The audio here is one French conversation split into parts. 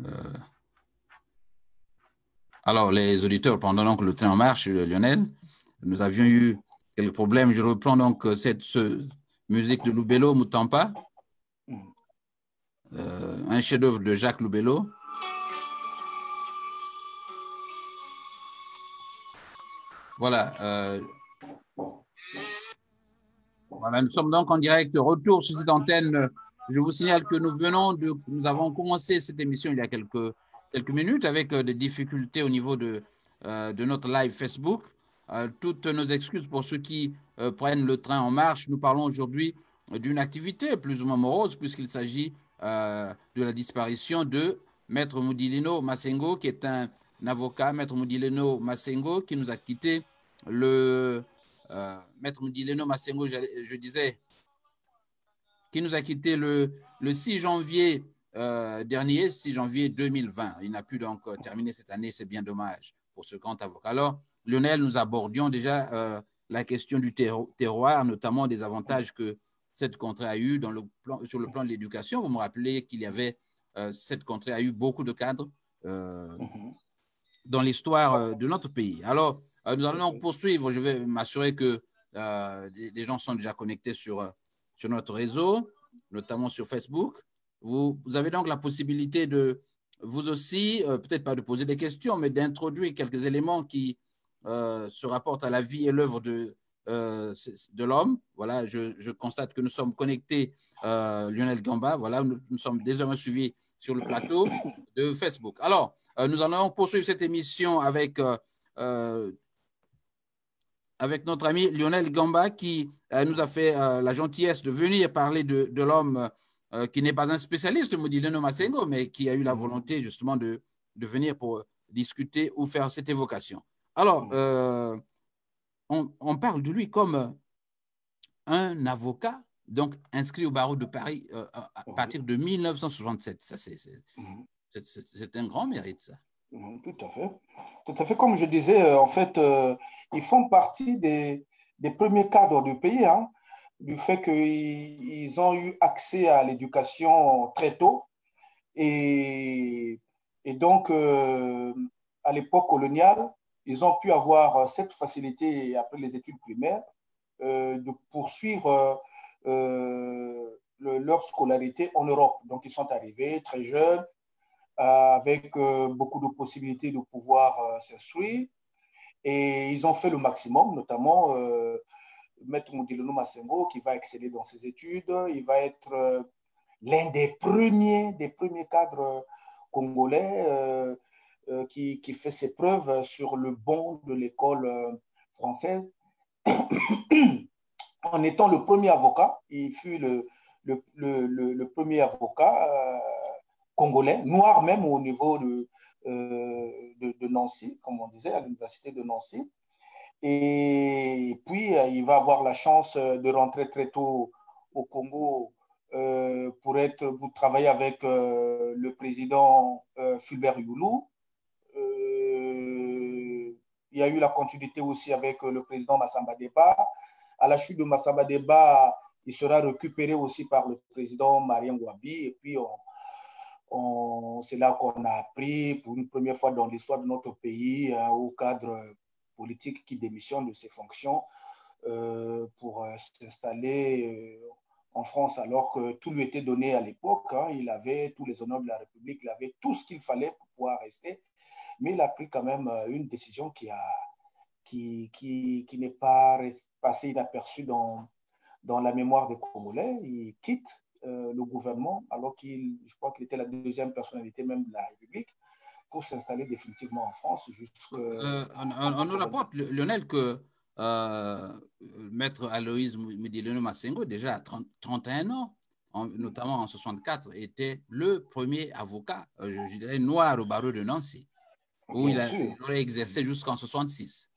Euh, alors, les auditeurs, pendant donc le train en marche, Lionel, nous avions eu quelques problèmes. Je reprends donc cette musique de Lubello, Mutampa, un chef-d'œuvre de Jacques Lubello. Voilà. Voilà, nous sommes donc en direct de retour sur cette antenne. Je vous signale que nous avons commencé cette émission il y a quelques minutes avec des difficultés au niveau de notre live Facebook. Toutes nos excuses pour ceux qui prennent le train en marche. Nous parlons aujourd'hui d'une activité plus ou moins morose puisqu'il s'agit de la disparition de Maître Mudilino Massengo, qui est un avocat, Maître Mudilino Massengo, qui nous a quitté Maître Mudilino Massengo, je disais, qui nous a quitté le 6 janvier dernier, 6 janvier 2020. Il n'a pu donc terminer cette année, c'est bien dommage pour ce grand avocat. Alors, Lionel, nous abordions déjà la question du terroir, notamment des avantages que cette contrée a eu sur le plan de l'éducation. Vous me rappelez qu'il y avait, cette contrée a eu beaucoup de cadres dans l'histoire de notre pays. Alors, nous allons donc poursuivre. Je vais m'assurer que des gens sont déjà connectés sur notre réseau, notamment sur Facebook. Vous avez donc la possibilité de, vous aussi, peut-être pas de poser des questions, mais d'introduire quelques éléments qui se rapportent à la vie et l'œuvre de l'homme. Voilà, je constate que nous sommes connectés, Lionel Gamba. Voilà, nous sommes désormais suivis sur le plateau de Facebook. Alors, nous allons poursuivre cette émission avec notre ami Lionel Gamba qui nous a fait la gentillesse de venir parler de l'homme qui n'est pas un spécialiste de Mudilino Massengo, mais qui a eu la volonté justement de venir pour discuter ou faire cette évocation. Alors, on parle de lui comme un avocat donc inscrit au barreau de Paris à partir de 1967. Ça, c'est un grand mérite, ça. Tout à fait. Tout à fait. Comme je disais, en fait, ils font partie des premiers cadres du pays, hein, du fait qu'ils ont eu accès à l'éducation très tôt. Et donc, à l'époque coloniale, ils ont pu avoir cette facilité, après les études primaires, de poursuivre leur scolarité en Europe. Donc, ils sont arrivés très jeunes, avec beaucoup de possibilités de pouvoir s'instruire. Et ils ont fait le maximum, notamment Maître Mudilino Massengo, qui va exceller dans ses études. Il va être l'un des premiers cadres congolais qui fait ses preuves sur le banc de l'école française. En étant le premier avocat, il fut le premier avocat congolais, noir même au niveau de Nancy, comme on disait, à l'université de Nancy. Et puis, il va avoir la chance de rentrer très tôt au Congo pour travailler avec le président Fulbert Youlou. Il y a eu la continuité aussi avec le président Massamba Deba. À la chute de Massamba Deba, il sera récupéré aussi par le président Marien Ngouabi. Et puis, c'est là qu'on a appris pour une première fois dans l'histoire de notre pays au cadre politique qui démissionne de ses fonctions pour s'installer en France, alors que tout lui était donné à l'époque. Hein. Il avait tous les honneurs de la République, il avait tout ce qu'il fallait pour pouvoir rester. Mais il a pris quand même une décision qui n'est pas passée inaperçue dans la mémoire des Congolais. Il quitte le gouvernement, alors je crois qu'il était la deuxième personnalité même de la République, pour s'installer définitivement en France. On nous rapporte, Lionel, que Maître Aloïse Mudilino Massengo, déjà à 31 ans, notamment en 64, était le premier avocat, je dirais, noir au barreau de Nancy, où il aurait exercé jusqu'en 66.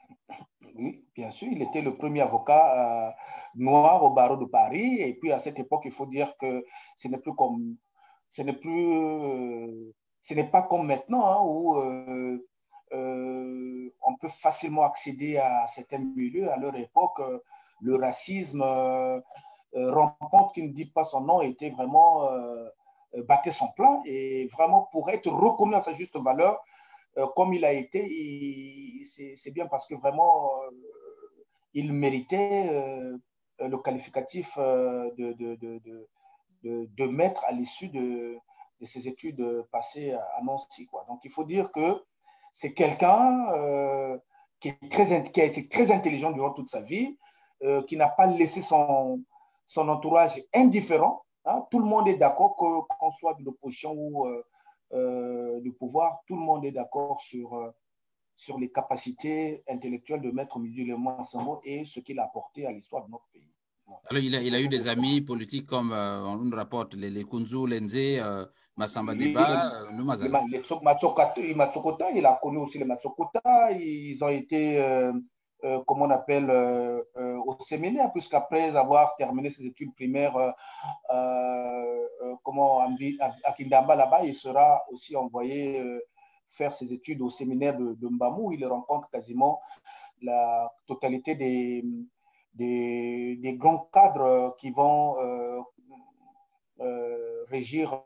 Oui, bien sûr, il était le premier avocat noir au barreau de Paris. Et puis à cette époque, il faut dire que ce n'est pas comme maintenant, hein, où on peut facilement accéder à certains milieux. À leur époque, le racisme rampant, qui ne dit pas son nom, était vraiment battait son plein et vraiment pour être reconnu à sa juste valeur, comme il a été, c'est bien parce que vraiment, il méritait le qualificatif de maître à l'issue de ses études passées à Nancy, quoi. Donc, il faut dire que c'est quelqu'un qui a été très intelligent durant toute sa vie, qui n'a pas laissé son entourage indifférent. Hein. Tout le monde est d'accord, qu'on soit de l'opposition ou du pouvoir, tout le monde est d'accord sur les capacités intellectuelles de Maître Midi Lemon Sambou et ce qu'il a apporté à l'histoire de notre pays. Alors, il a eu des amis politiques comme on nous rapporte les Kunzu, Lenze, Massamba Deba, Numazala. Matsokota, il a connu aussi les Matsokota. Ils ont été, comment on appelle, au séminaire, puisqu'après avoir terminé ses études primaires à Kindamba, là-bas, il sera aussi envoyé faire ses études au séminaire de Mbamou. Il rencontre quasiment la totalité des grands cadres qui vont régir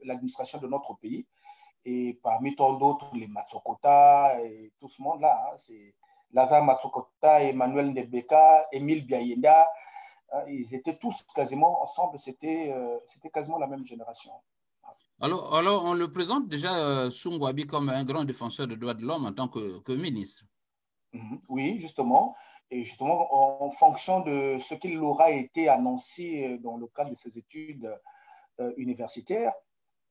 l'administration de notre pays. Et parmi tant d'autres, les Matsokota et tout ce monde-là, hein, c'est Lazare Matsokota, Emmanuel Ndebeka, Émile Biayenda, hein, ils étaient tous quasiment ensemble, c'était quasiment la même génération. Alors, on le présente déjà, Sungwabi, comme un grand défenseur des droits de l'homme en tant que ministre. Oui, justement. Et justement, en fonction de ce qu'il aura été annoncé dans le cadre de ses études universitaires,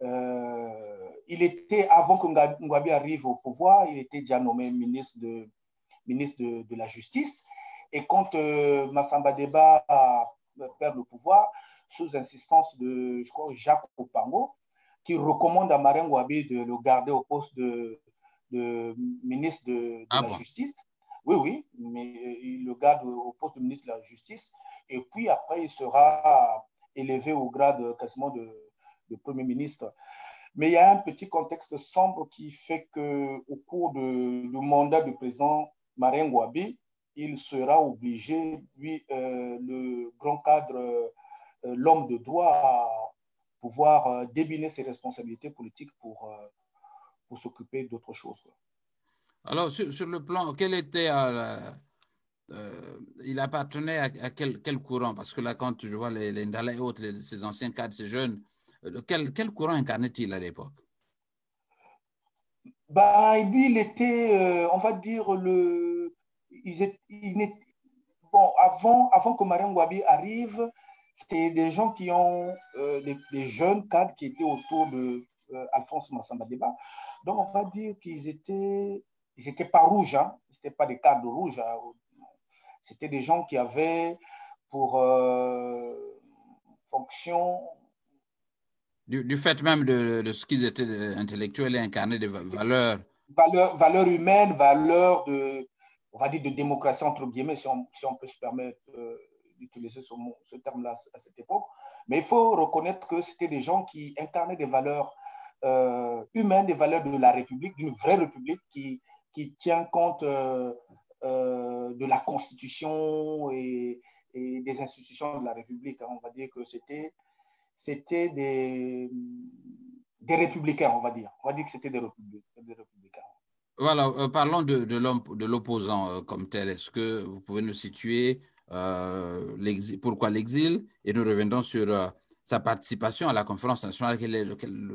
il était, avant que Ngwabi arrive au pouvoir, il était déjà nommé ministre de la Justice. Et quand Massamba Deba perd le pouvoir, sous insistance de, je crois, Jacques Opango, qui recommande à Marien Ngwabi de le garder au poste de ministre de la Justice. Oui, mais il le garde au poste de ministre de la Justice. Et puis après, il sera élevé au grade quasiment de Premier ministre. Mais il y a un petit contexte sombre qui fait qu'au cours du mandat du président Marien Ngwabi, il sera obligé, lui, le grand cadre, l'homme de droit, à pouvoir débiner ses responsabilités politiques pour s'occuper d'autre chose. Alors, sur le plan, quel était il appartenait à quel courant? Parce que là, quand je vois les Ndala et autres, ces anciens cadres, ces jeunes, quel courant incarnait-il à l'époque? Bah, lui, il était, on va dire, bon, avant que Marien Ngwabi arrive, c'était des gens qui ont, des jeunes cadres qui étaient autour de Alphonse Massamba Deba. Donc, on va dire qu'ils étaient pas rouges, hein. Ils n'étaient pas des cadres rouges. Hein. C'était des gens qui avaient pour fonction... Du fait même de ce qu'ils étaient intellectuels et incarnés de valeurs. Valeurs humaines, valeurs on va dire de démocratie, entre guillemets, si on peut se permettre d'utiliser ce terme-là à cette époque. Mais il faut reconnaître que c'était des gens qui incarnaient des valeurs humaines, des valeurs de la République, d'une vraie République qui tient compte de la Constitution et des institutions de la République. On va dire que c'était des républicains, on va dire. On va dire que c'était des républicains. Voilà, parlons de l'homme, de l'opposant comme tel. Est-ce que vous pouvez nous situer pourquoi l'exil? Et nous reviendrons sur sa participation à la conférence nationale, quel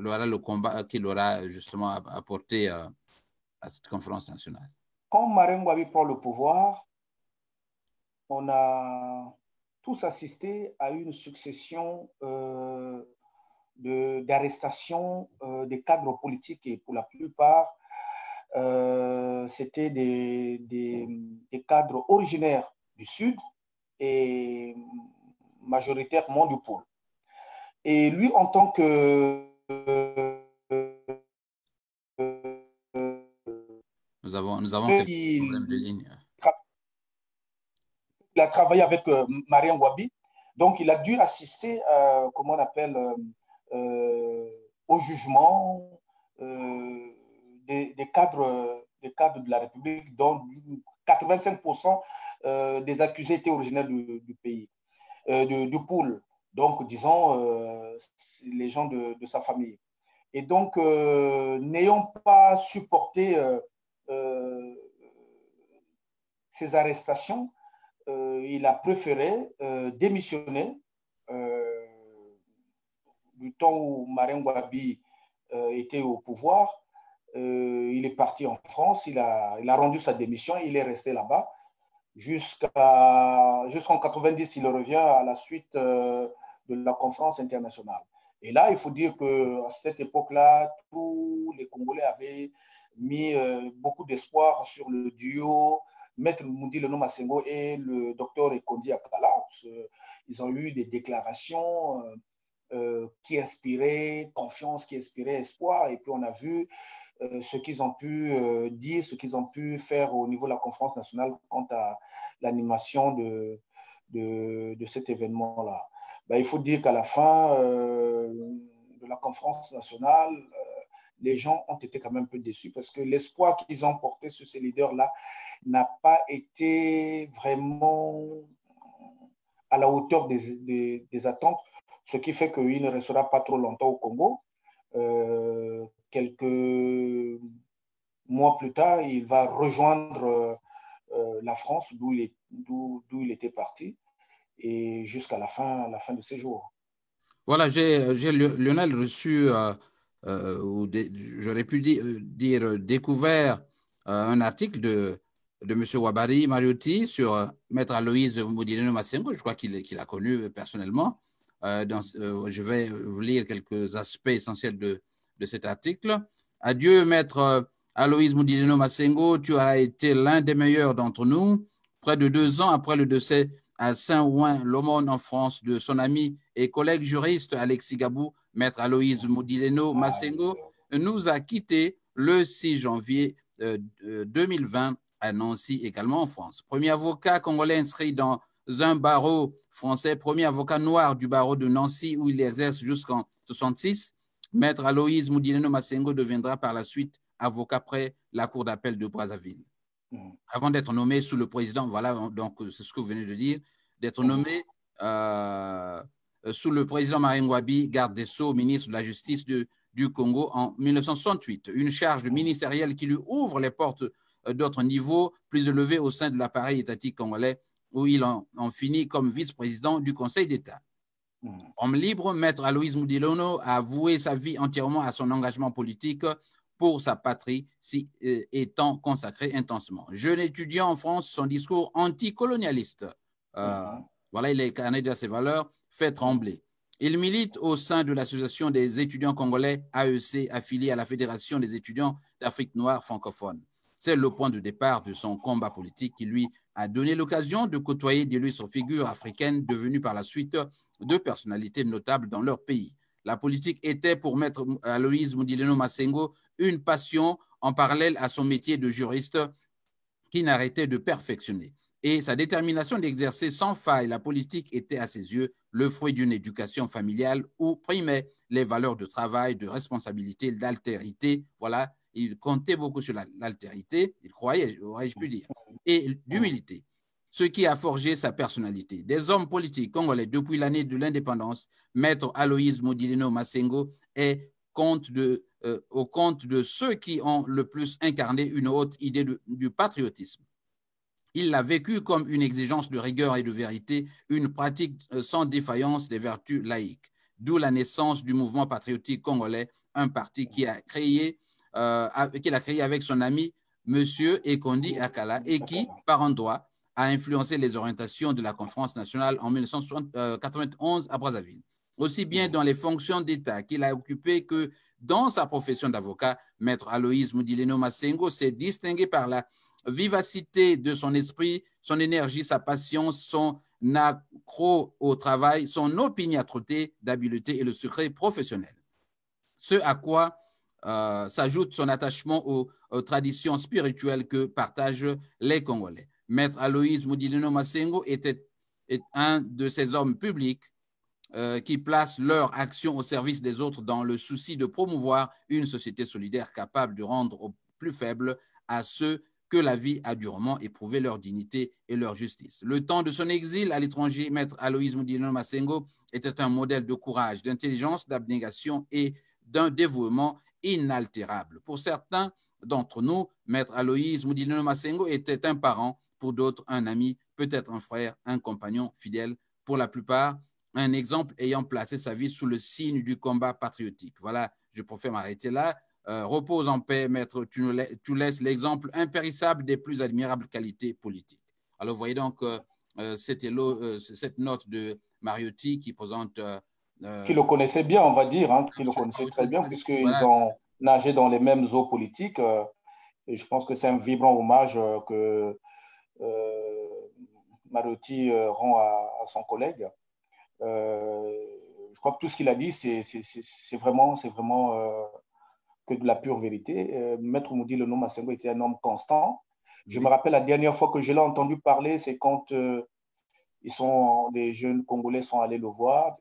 aura le combat qu'il aura justement apporté à cette conférence nationale. Quand Marien Ngwabi prend le pouvoir, on a tous assisté à une succession d'arrestations des cadres politiques et pour la plupart, c'était des cadres originaires du Sud et majoritairement du pôle. Et lui, en tant que... Nous avons quelques problèmes de ligne. Il a travaillé avec Marien Ngwabi, donc il a dû assister, comment on appelle, au jugement des cadres de la République, dont 85% des accusés étaient originaires du pays, du pôle. Donc, disons, les gens de sa famille. Et donc, n'ayant pas supporté ces arrestations, il a préféré démissionner du temps où Marien Ngouabi était au pouvoir. Il est parti en France, il a rendu sa démission, il est resté là-bas. Jusqu'en 90, il revient à la suite de la conférence internationale. Et là, il faut dire qu'à cette époque-là, tous les Congolais avaient mis beaucoup d'espoir sur le duo Maître Moundile Masengo et le docteur Ekondi Akala. Ils ont eu des déclarations qui inspiraient confiance, qui inspiraient espoir. Et puis, on a vu ce qu'ils ont pu dire, ce qu'ils ont pu faire au niveau de la conférence nationale quant à l'animation de cet événement-là. Ben, il faut dire qu'à la fin de la conférence nationale, les gens ont été quand même un peu déçus parce que l'espoir qu'ils ont porté sur ces leaders-là n'a pas été vraiment à la hauteur des attentes, ce qui fait qu'il ne restera pas trop longtemps au Congo. Quelques mois plus tard, il va rejoindre la France, d'où il était parti, et jusqu'à la fin de ses jours. Voilà, j'ai Lionel reçu, j'aurais pu dire découvert un article de M. Wabari Mariotti sur Maître Aloïse Moudileno Masengo. Je crois qu'il a connu personnellement. Je vais vous lire quelques aspects essentiels de cet article. Adieu, Maître Aloïse Moudileno Masengo, tu as été l'un des meilleurs d'entre nous. Près de 2 ans après le décès à Saint-Ouen-l'Aumône en France de son ami et collègue juriste Alexis Gabou, Maître Aloïse Moudileno Masengo, nous a quittés le 6 janvier 2020 à Nancy, également en France. Premier avocat congolais inscrit dans un barreau français, premier avocat noir du barreau de Nancy où il exerce jusqu'en 1966, Maître Aloïse Moudileno Masengo deviendra par la suite avocat près la cour d'appel de Brazzaville. Avant d'être nommé sous le président, voilà, donc c'est ce que vous venez de dire, d'être nommé sous le président Marien Ngouabi, garde des Sceaux, ministre de la Justice du Congo en 1968. Une charge ministérielle qui lui ouvre les portes d'autres niveaux plus élevés au sein de l'appareil étatique congolais, où il en finit comme vice-président du Conseil d'État. Homme libre, Maître Aloïse Moudileno a voué sa vie entièrement à son engagement politique pour sa patrie, étant consacré intensement. Jeune étudiant en France, son discours anticolonialiste, voilà, il est incarné de ses valeurs, fait trembler. Il milite au sein de l'Association des étudiants congolais, AEC, affiliée à la Fédération des étudiants d'Afrique noire francophone. C'est le point de départ de son combat politique qui lui a donné l'occasion de côtoyer d'illustres figures africaines devenues par la suite de personnalités notables dans leur pays. La politique était pour Maître Aloïse Moudileno Masengo une passion en parallèle à son métier de juriste qui n'arrêtait de perfectionner. Et sa détermination d'exercer sans faille la politique était à ses yeux le fruit d'une éducation familiale où primaient les valeurs de travail, de responsabilité, d'altérité. Voilà, il comptait beaucoup sur l'altérité, il croyait, aurais-je pu dire, et d'humilité, ce qui a forgé sa personnalité. Des hommes politiques congolais depuis l'année de l'indépendance, Maître Aloïse Moudileno Masengo est au compte de ceux qui ont le plus incarné une haute idée du patriotisme. Il l'a vécu comme une exigence de rigueur et de vérité, une pratique sans défaillance des vertus laïques. D'où la naissance du mouvement patriotique congolais, un parti qu'il a créé avec son ami M. Ekondi Akala et qui, par endroit, a influencé les orientations de la conférence nationale en 1991 à Brazzaville. Aussi bien dans les fonctions d'État qu'il a occupées que dans sa profession d'avocat, Maître Aloïse Moudileno Masengo s'est distingué par la vivacité de son esprit, son énergie, sa patience, son accro au travail, son opiniâtreté d'habileté et le secret professionnel. Ce à quoi s'ajoute son attachement aux traditions spirituelles que partagent les Congolais. Maître Aloïse Moudileno Masengo est un de ces hommes publics qui placent leur action au service des autres dans le souci de promouvoir une société solidaire capable de rendre aux plus faibles à ceux que la vie a durement éprouvé leur dignité et leur justice. Le temps de son exil à l'étranger, Maître Aloïse Modilono Masengo était un modèle de courage, d'intelligence, d'abnégation et d'un dévouement inaltérable. Pour certains d'entre nous, Maître Aloïse Modilono Masengo était un parent, pour d'autres un ami, peut-être un frère, un compagnon fidèle. Pour la plupart, un exemple ayant placé sa vie sous le signe du combat patriotique. Voilà, je préfère m'arrêter là. Repose en paix, maître, tu laisses l'exemple impérissable des plus admirables qualités politiques. Alors, vous voyez donc cette note de Mariotti qui présente... qui le connaissait bien, on va dire, hein, qui le connaissait très bien, puisqu'ils ont nagé dans les mêmes eaux politiques. Et je pense que c'est un vibrant hommage que Mariotti rend à son collègue. Je crois que tout ce qu'il a dit, c'est vraiment que de la pure vérité. Maître Modilono Masengo était un homme constant. Je me rappelle la dernière fois que je l'ai entendu parler, c'est quand les jeunes Congolais sont allés le voir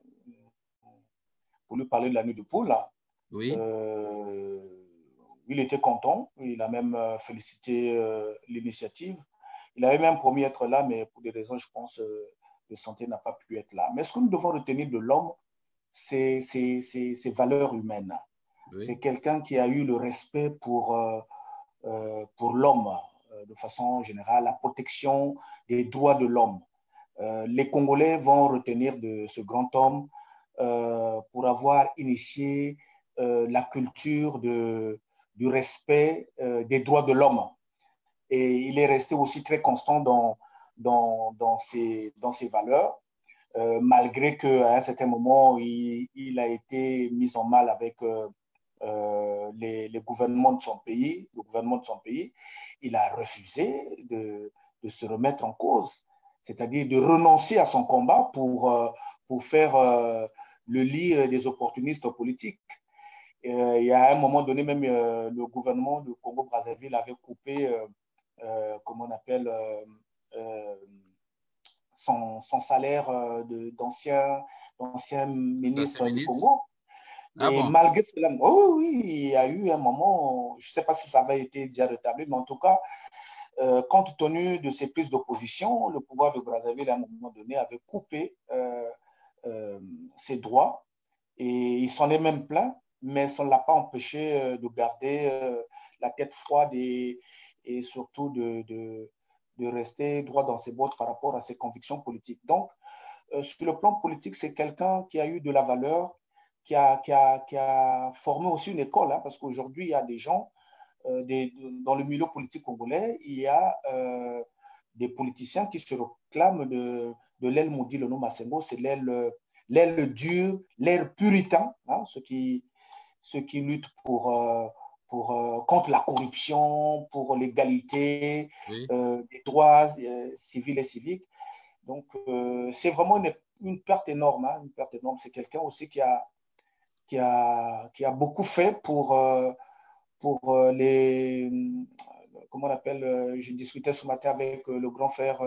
pour lui parler de la nuit de poule. Oui. Il était content, il a même félicité l'initiative. Il avait même promis être là, mais pour des raisons, je pense, de santé, n'a pas pu être là. Mais ce que nous devons retenir de l'homme, c'est ses valeurs humaines. Oui. C'est quelqu'un qui a eu le respect pour l'homme, de façon générale, la protection des droits de l'homme. Les Congolais vont retenir de ce grand homme pour avoir initié la culture du respect des droits de l'homme. Et il est resté aussi très constant dans ses valeurs, malgré qu'à un certain moment, il a été mis en mal avec les gouvernements de son pays, le gouvernement de son pays. Il a refusé de se remettre en cause, c'est-à-dire de renoncer à son combat pour faire le lit des opportunistes politiques. Il y a un moment donné, même le gouvernement de Congo-Brazzaville avait coupé, comment on appelle, son salaire d'ancien ministre du Congo. Ah et bon? Malgré cela, oh oui, il y a eu un moment, je ne sais pas si ça avait été déjà rétabli, mais en tout cas, compte tenu de ces prises d'opposition, le pouvoir de Brazzaville, à un moment donné, avait coupé ses droits et il s'en est même plaint, mais ça ne l'a pas empêché de garder la tête froide et surtout de rester droit dans ses bottes par rapport à ses convictions politiques. Donc, sur le plan politique, c'est quelqu'un qui a eu de la valeur, qui a formé aussi une école, hein, parce qu'aujourd'hui, il y a des gens dans le milieu politique congolais, il y a des politiciens qui se réclament de l'aile Modilono Masengo, c'est l'aile dure, l'aile puritain, hein, ceux qui luttent contre la corruption, pour l'égalité, oui. Des droits civils et civiques. Donc, c'est vraiment une perte énorme. Hein, une perte énorme. C'est quelqu'un aussi qui a beaucoup fait pour les... Comment on appelle, je discutais ce matin avec le grand frère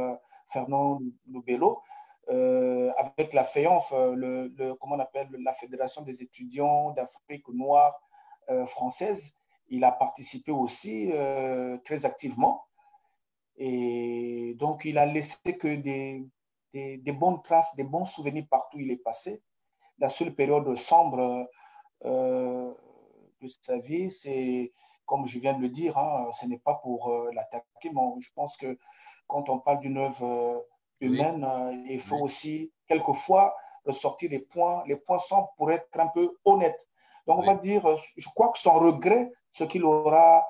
Fernand Lubello, avec la FEONF, comment on appelle, la Fédération des étudiants d'Afrique noire française. Il a participé aussi très activement. Et donc, il a laissé que des bonnes traces, des bons souvenirs partout où il est passé. La seule période sombre de sa vie, c'est, comme je viens de le dire, hein, ce n'est pas pour l'attaquer, mais je pense que quand on parle d'une œuvre humaine, oui. Il faut oui. aussi, quelquefois, ressortir les points sombres pour être un peu honnête. Donc, oui. On va dire, je crois que son regret, ce qu'il aura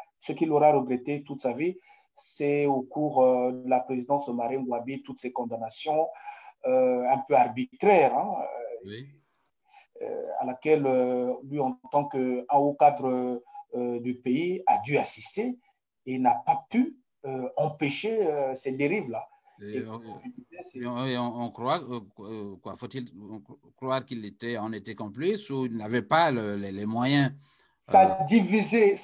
regretté toute sa vie, c'est au cours de la présidence de Marien Ngouabi, toutes ces condamnations un peu arbitraires, hein, oui. À laquelle lui, en tant qu'un haut cadre du pays, a dû assister et n'a pas pu empêcher ces dérives-là. On croit, quoi, faut-il croire qu'il était, on était complice ou il n'avait pas les moyens? Ça divisait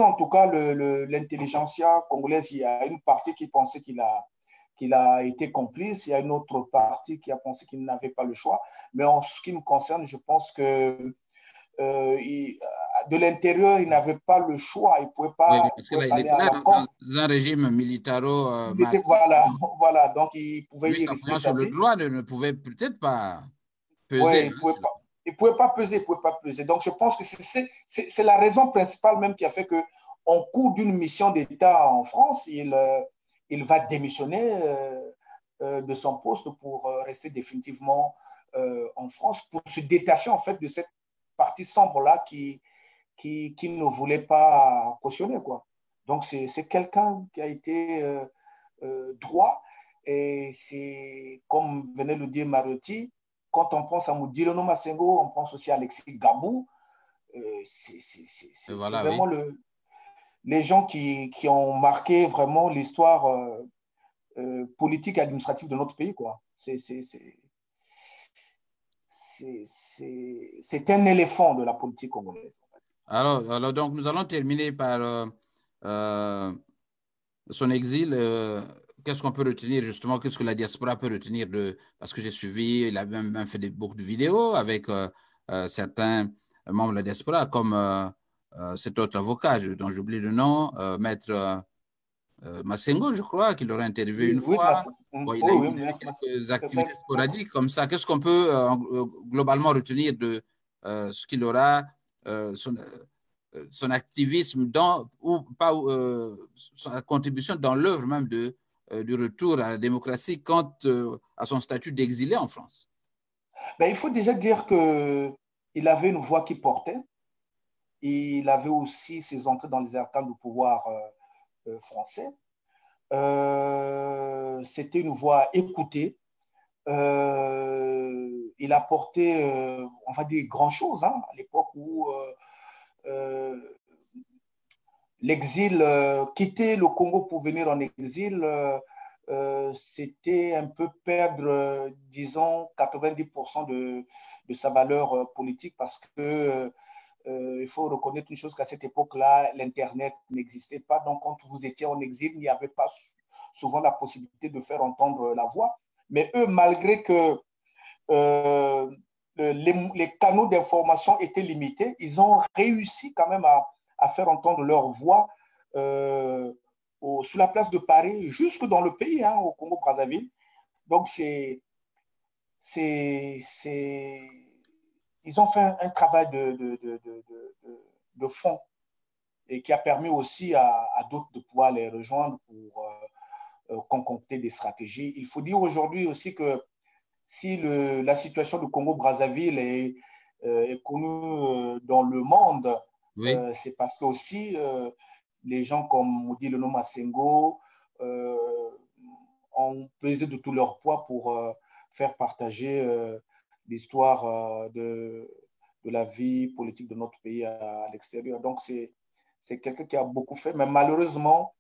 en tout cas l'intelligentsia congolaise. Il y a une partie qui pensait qu'il a été complice, il y a une autre partie qui a pensé qu'il n'avait pas le choix. Mais en ce qui me concerne, je pense que de l'intérieur, il n'avait pas le choix. Il ne pouvait Oui, pas, il parce pouvait qu'il pas aller était à là l'encontre. dans un régime militaro Il était, malien. voilà, voilà, donc il pouvait Lui, y risquer s'appuyant sur sa le vie. droit, ne pouvait peut-être pas peser. Oui, Hein, il pouvait pas peser, il pouvait pas peser. Donc je pense que c'est la raison principale même qui a fait que, en cours d'une mission d'État en France, il va démissionner de son poste pour rester définitivement en France, pour se détacher en fait de cette partie sombre-là qui ne voulait pas cautionner, quoi. Donc c'est quelqu'un qui a été droit, et c'est comme venait le dire Marotti, quand on pense à Moudilono Masengo, on pense aussi à Alexis Gabou. C'est voilà, oui. vraiment les gens qui ont marqué vraiment l'histoire politique et administrative de notre pays, quoi. C'est un éléphant de la politique congolaise. Alors, donc, nous allons terminer par euh, son exil. Qu'est-ce qu'on peut retenir justement? Qu'est-ce que la diaspora peut retenir de... Parce que j'ai suivi, il a même fait beaucoup de vidéos avec certains membres de la diaspora, comme cet autre avocat dont j'oublie le nom, Maître Massengo, je crois, qu'il aurait interviewé une Oui, oui, fois. Bon, il a oui, eu quelques activités sporadiques comme ça. Qu'est-ce qu'on peut globalement retenir de ce qu'il aura, son activisme dans, ou pas, sa contribution dans l'œuvre même du retour à la démocratie quant à son statut d'exilé en France? Ben, il faut déjà dire qu'il avait une voix qui portait. Il avait aussi ses entrées dans les arcanes du pouvoir français. C'était une voix écoutée. Il a porté, on va dire, grand chose, hein, à l'époque où l'exil, quitter le Congo pour venir en exil, c'était un peu perdre, disons, 90% de sa valeur politique, parce que il faut reconnaître une chose, qu'à cette époque-là, l'Internet n'existait pas. Donc, quand vous étiez en exil, il n'y avait pas souvent la possibilité de faire entendre la voix. Mais eux, malgré que euh, les canaux d'information étaient limités, ils ont réussi quand même à faire entendre leur voix sur la place de Paris, jusque dans le pays, hein, au Congo-Brazzaville. Donc, ils ont fait un travail de fond, et qui a permis aussi à d'autres de pouvoir les rejoindre pour concocter des stratégies. Il faut dire aujourd'hui aussi que si la situation du Congo-Brazzaville est connue dans le monde, Oui. c'est parce que aussi les gens comme Moudi Leno Masengo ont pesé de tout leur poids pour faire partager l'histoire de la vie politique de notre pays à l'extérieur. Donc, c'est quelqu'un qui a beaucoup fait, mais malheureusement,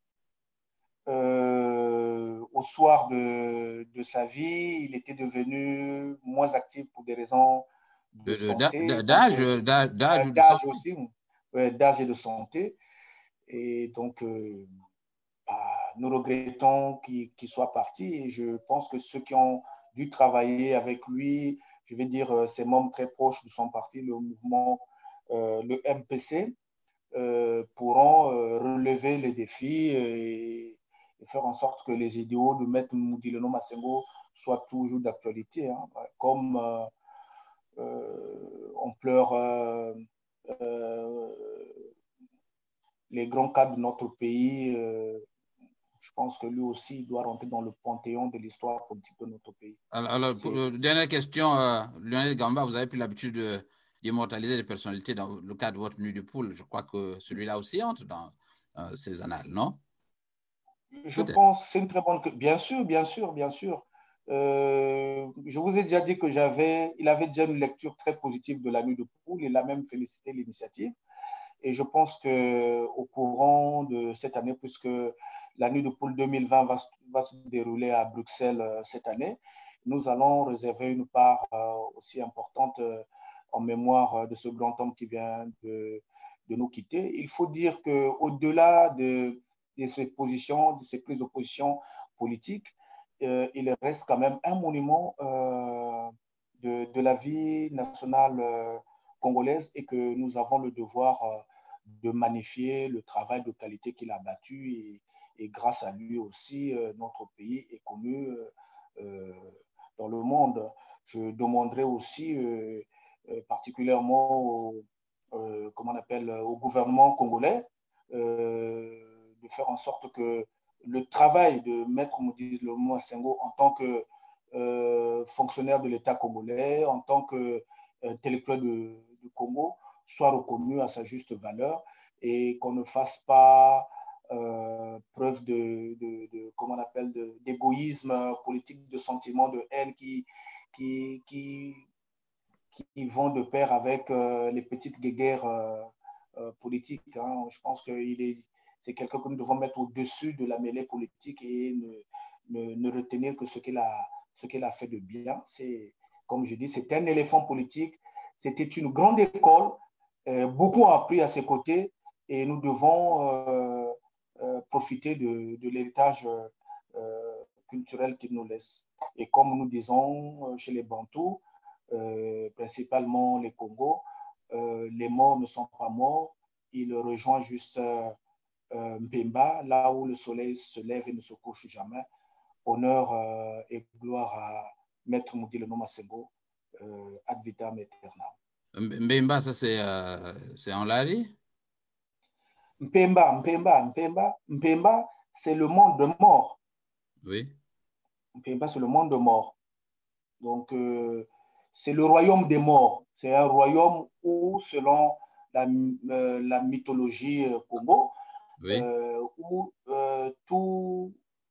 au soir de sa vie, il était devenu moins actif pour des raisons de santé, donc D'âge ou de d'âge santé. aussi, d'âge et de santé. Et donc, nous regrettons qu'il soit parti, et je pense que ceux qui ont dû travailler avec lui, je vais dire ses membres très proches de son parti, le mouvement, le MPC, pourront relever les défis et faire en sorte que les idéaux de Maître Moudileno Masengo soient toujours d'actualité, hein. Comme on pleure les grands cadres de notre pays, je pense que lui aussi doit rentrer dans le panthéon de l'histoire politique de notre pays. Alors dernière question, Lionel Gamba, vous avez pris l'habitude d'immortaliser les personnalités dans le cadre de votre nuit de poule. Je crois que celui-là aussi entre dans ces annales, non? Je Peut-être. pense que c'est une très bonne... Bien sûr, bien sûr, bien sûr. Je vous ai déjà dit que il avait déjà une lecture très positive de la nuit de poule. Il a même félicité l'initiative. Et je pense qu'au courant de cette année, puisque la nuit de poule 2020 va se dérouler à Bruxelles cette année, nous allons réserver une part aussi importante en mémoire de ce grand homme qui vient de nous quitter. Il faut dire qu'au-delà de ses positions, de ses prises de position politiques, il reste quand même un monument de la vie nationale congolaise et que nous avons le devoir de magnifier le travail de qualité qu'il a abattu et grâce à lui aussi, notre pays est connu dans le monde. Je demanderai aussi particulièrement comment on appelle, au gouvernement congolais de faire en sorte que le travail de Maître Moïse Lomo Senghor en tant que fonctionnaire de l'État congolais, en tant qu'intellectuel du Congo, soit reconnu à sa juste valeur et qu'on ne fasse pas preuve comment on appelle, d'égoïsme politique, de sentiments de haine qui vont de pair avec les petites guéguerres politiques. Hein. Je pense que c'est quelqu'un que nous devons mettre au-dessus de la mêlée politique et ne retenir que ce qu'il a fait de bien. Comme je dis, c'est un éléphant politique. C'était une grande école. Beaucoup ont appris à ses côtés et nous devons profiter de l'héritage culturel qu'il nous laisse. Et comme nous disons chez les Bantous, principalement les Congos, les morts ne sont pas morts. Ils rejoignent juste Mpemba, là où le soleil se lève et ne se couche jamais. Honneur et gloire à Maître Moudi Lomo Senghor, ad vitam aeternam. Mbemba, ça c'est en Lari? Mpemba, c'est le monde de mort. Oui. Mpemba, c'est le monde de mort. Donc, c'est le royaume des morts. C'est un royaume où, selon la mythologie Congo, oui. Où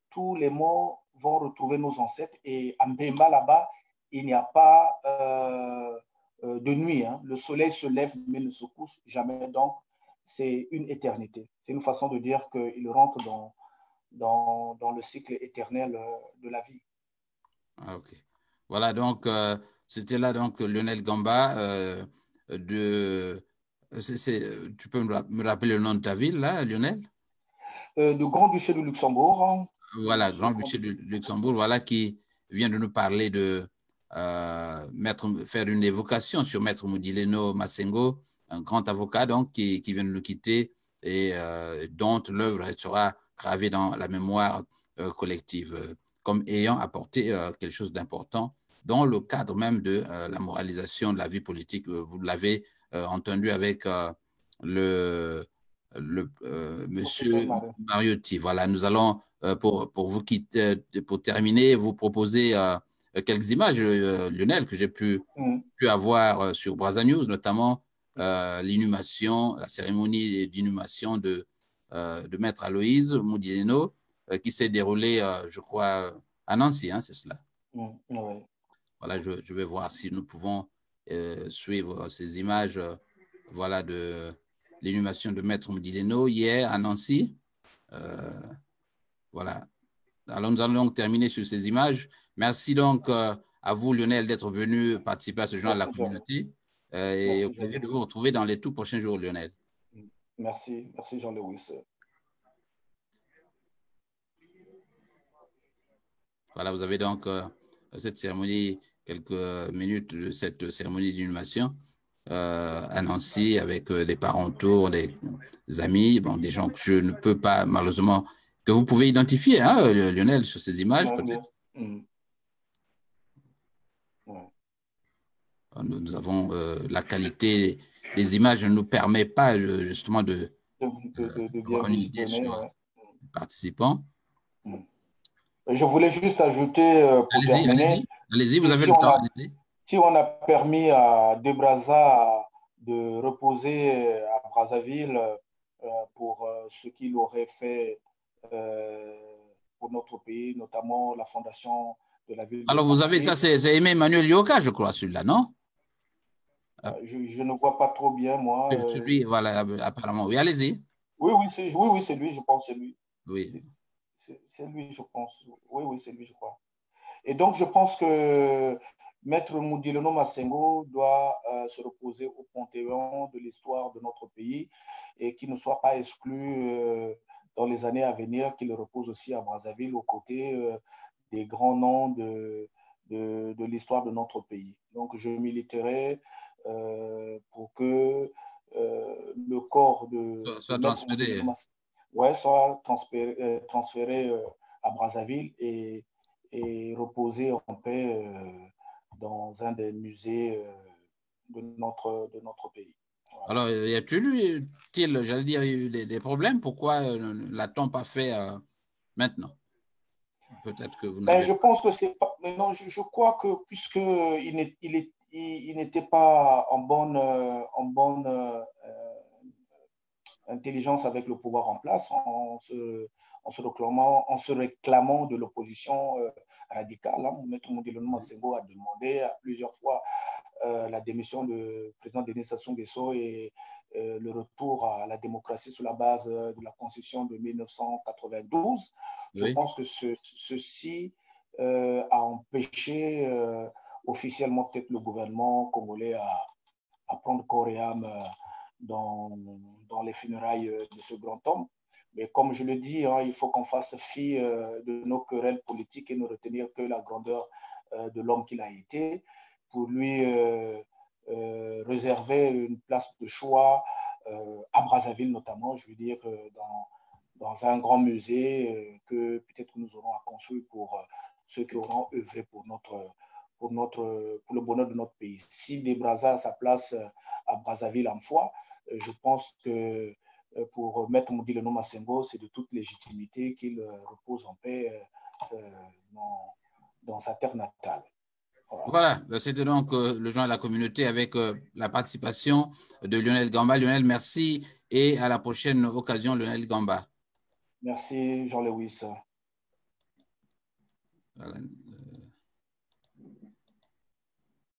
tous les morts vont retrouver nos ancêtres. Et à Mpemba, là-bas, il n'y a pas de nuit. Hein. Le soleil se lève, mais ne se couche jamais. Donc, c'est une éternité. C'est une façon de dire qu'il rentre dans le cycle éternel de la vie. Ah, ok. Voilà, donc, c'était là donc Lionel Gamba. Tu peux me rappeler le nom de ta ville, là, Lionel? De Grand-Duché du Luxembourg. Hein. Voilà, Grand-Duché du Luxembourg, voilà, qui vient de nous parler de faire une évocation sur Maître Moudileno Massengo, un grand avocat donc, qui vient de nous quitter et dont l'œuvre sera gravée dans la mémoire collective comme ayant apporté quelque chose d'important dans le cadre même de la moralisation de la vie politique. Vous l'avez entendu avec monsieur Mariotti. Voilà, nous allons, pour terminer, vous proposer quelques images, Lionel, que j'ai pu avoir sur Brazza News, notamment l'inhumation, la cérémonie d'inhumation de Maître Aloïse Moudileno, qui s'est déroulée, je crois, à Nancy, hein, c'est cela. Oui. Voilà, je vais voir si nous pouvons suivre ces images voilà, de l'inhumation de Maître Moudileno hier à Nancy. Voilà. Alors, nous allons donc terminer sur ces images. Merci donc à vous, Lionel, d'être venu participer à ce journal de la communauté. Et au plaisir de vous retrouver dans les tout prochains jours, Lionel. Merci Jean-Louis. Voilà, vous avez donc cette cérémonie, quelques minutes de cette cérémonie d'inhumation à Nancy avec des parents autour, des amis, bon, des gens que je ne peux pas, malheureusement, que vous pouvez identifier, hein, Lionel, sur ces images, peut-être. Nous avons la qualité des images ne nous permet pas justement de avoir une idée sur les participants. Je voulais juste ajouter pour terminer. Allez-y, vous avez le temps. Si on a permis à De Brazza de reposer à Brazzaville pour ce qu'il aurait fait pour notre pays, notamment la fondation de la ville de Alors, vous avez ça, c'est Aimé Emmanuel Yoka, je crois, celui-là, non? Je ne vois pas trop bien, moi. Celui, voilà, apparemment. Oui, allez-y. Oui, c'est lui, je pense, c'est lui. Oui. C'est lui, je pense. Oui, c'est lui, je crois. Et donc, je pense que Maître Moudileno Massengo doit se reposer au panthéon de l'histoire de notre pays et qu'il ne soit pas exclu dans les années à venir, qu'il repose aussi à Brazzaville aux côtés des grands noms de l'histoire de notre pays. Donc, je militerai pour que le corps de soit Maître transféré. soit transféré à Brazzaville et reposer en paix dans un des musées de notre pays. Voilà. Alors, y a-t-il, j'allais dire, eu des problèmes? Pourquoi ne l'a-t-on pas fait maintenant? Peut-être que vous n'avez je pense que c'est pas. Non, je crois que puisqu'il n'était pas en bonne intelligence avec le pouvoir en place, en se réclamant de l'opposition radicale. Hein. Maître Mondélé Massengo a demandé à plusieurs fois la démission du président Denis Sassou Nguesso et le retour à la démocratie sur la base de la Constitution de 1992. Je pense que ceci a empêché officiellement peut-être le gouvernement congolais à prendre corps et âme dans les funérailles de ce grand homme. Mais comme je le dis, hein, il faut qu'on fasse fi de nos querelles politiques et ne retenir que la grandeur de l'homme qu'il a été, pour lui réserver une place de choix à Brazzaville notamment, je veux dire, dans un grand musée que peut-être nous aurons à construire pour ceux qui auront œuvré pour le bonheur de notre pays. Si des Brazza a sa place à Brazzaville en foi, je pense que pour Maître Mondélé Massengo, c'est de toute légitimité qu'il repose en paix dans sa terre natale. Voilà, c'était donc le joint de la communauté avec la participation de Lionel Gamba. Lionel, merci et à la prochaine occasion, Lionel Gamba. Merci, Jean-Lewis. Voilà.